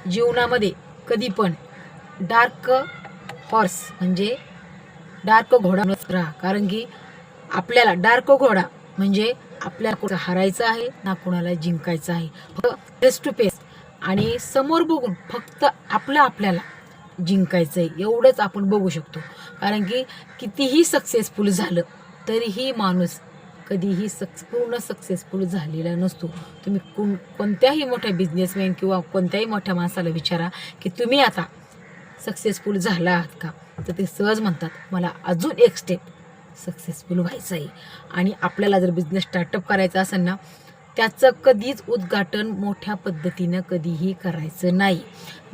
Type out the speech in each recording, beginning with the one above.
जीवनामध्ये कधी पण डार्क हॉर्स म्हणजे डार्क घोडा राहा, कारण की आपल्याला डार्क घोडा म्हणजे आपल्याला कुठं हारायचं आहे ना कुणाला जिंकायचं आहे, फक्त फेस टू फेस आणि समोर बघून फक्त आपल्याला जिंकायचं आहे एवढंच आपण बघू शकतो. कारण की कितीही सक्सेसफुल झालं तरीही माणूस कधीही पूर्ण सक्सेसफुल झालेला नसतो. तुम्ही कोणत्याही मोठ्या बिझनेसमॅन किंवा कोणत्याही मोठ्या माणसाला विचारा की तुम्ही आता सक्सेसफुल झाला आहात का, तर ते सहज म्हणतात मला अजून एक स्टेप सक्सेसफुल व्हायचं आहे. आणि आपल्याला जर बिझनेस स्टार्टअप करायचा असेल ना, त्याचं कधीच उद्घाटन मोठ्या पद्धतीनं कधीही करायचं नाही.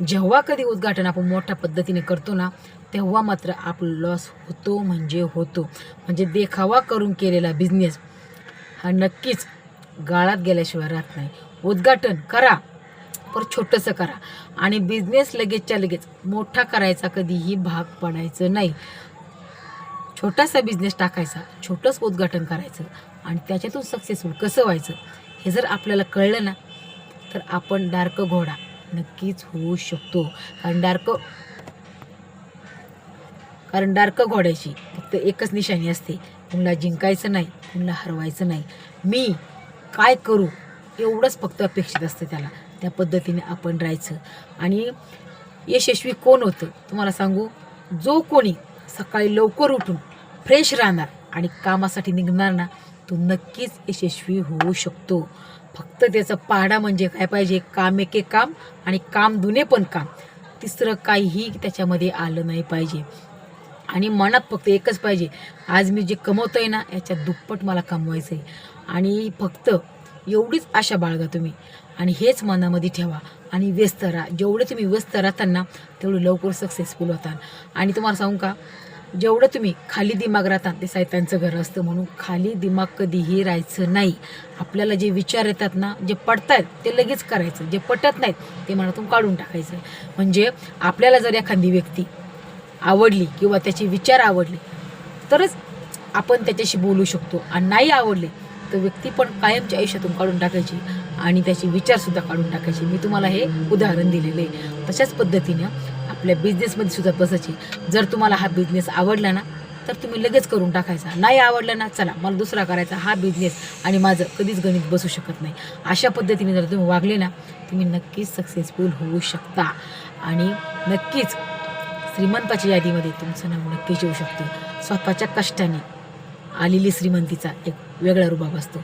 जेव्हा कधी उद्घाटन आपण मोठ्या पद्धतीने करतो ना, तेव्हा मात्र आपलं लॉस होतो म्हणजे होतो. म्हणजे देखावा करून केलेला बिझनेस हा नक्कीच गाळात गेल्याशिवाय राहत नाही. उद्घाटन करा पण छोटंसं करा आणि बिझनेस लगेचच्या लगेच मोठा करायचा कधीही भाग पडायचं नाही. छोटासा बिझनेस टाकायचा, छोटंसं उद्घाटन करायचं आणि त्याच्यातून सक्सेसफुल कसं व्हायचं हे जर आपल्याला कळलं ना, तर आपण डार्क घोडा नक्कीच होऊ शकतो. कारण डार्क घोड्याची फक्त एकच निशाणी असते, कुणाला जिंकायचं नाही, कुणाला हरवायचं नाही. मी काय करू एवढंच फक्त अपेक्षित असतं त्याला. त्या पद्धतीने आपण राहायचं. आणि यशस्वी कोण होतं तुम्हाला सांगू, जो कोणी सकाळी लवकर उठून फ्रेश राहणार आणि कामासाठी निघणार ना, तो नक्कीच यशस्वी होऊ शकतो. फक्त त्याचा पाढा म्हणजे काय पाहिजे, काम एके काम आणि काम दुने पण काम, तिसरं काहीही त्याच्यामध्ये आलं नाही पाहिजे. आणि मनात फक्त एकच पाहिजे, आज मी जे कमवतोय ना याच्या दुप्पट मला कमवायचं आहे. आणि फक्त एवढीच आशा बाळगा तुम्ही आणि हेच मनामध्ये ठेवा आणि व्यस्त राहा. जेवढे तुम्ही व्यस्त राहताना तेवढं लवकर सक्सेसफुल होता. आणि तुम्हाला सांगू का, जेवढं तुम्ही खाली दिमाग राहता ते सैतानचं घर असतं, म्हणून खाली दिमाग कधीही राहायचं नाही. आपल्याला जे विचार येतात ना, जे पटतात ते लगेच करायचं, जे पटत नाहीत ते मनातून काढून टाकायचं. म्हणजे आपल्याला जर एखादी व्यक्ती आवडली किंवा त्याचे विचार आवडले तरच आपण त्याच्याशी बोलू शकतो, आणि नाही आवडले तर व्यक्ती पण कायमच्या आयुष्यातून काढून टाकायची आणि त्याचे विचारसुद्धा काढून टाकायचे. मी तुम्हाला हे उदाहरण दिलेलं आहे. तशाच पद्धतीनं आपल्या बिझनेसमध्ये सुद्धा बसायची. जर तुम्हाला हा बिझनेस आवडला ना तर तुम्ही लगेच करून टाकायचा, नाही आवडला ना चला मला दुसरा करायचा, हा बिझनेस आणि माझं कधीच गणित बसू शकत नाही. अशा पद्धतीने जर तुम्ही वागले ना, तुम्ही नक्कीच सक्सेसफुल होऊ शकता आणि नक्कीच श्रीमंताच्या यादीमध्ये तुमचं नाव नक्कीच येऊ शकतं. स्वतःच्या कष्टाने आलेली श्रीमंतीचा एक वेगळा रुबाब असतो.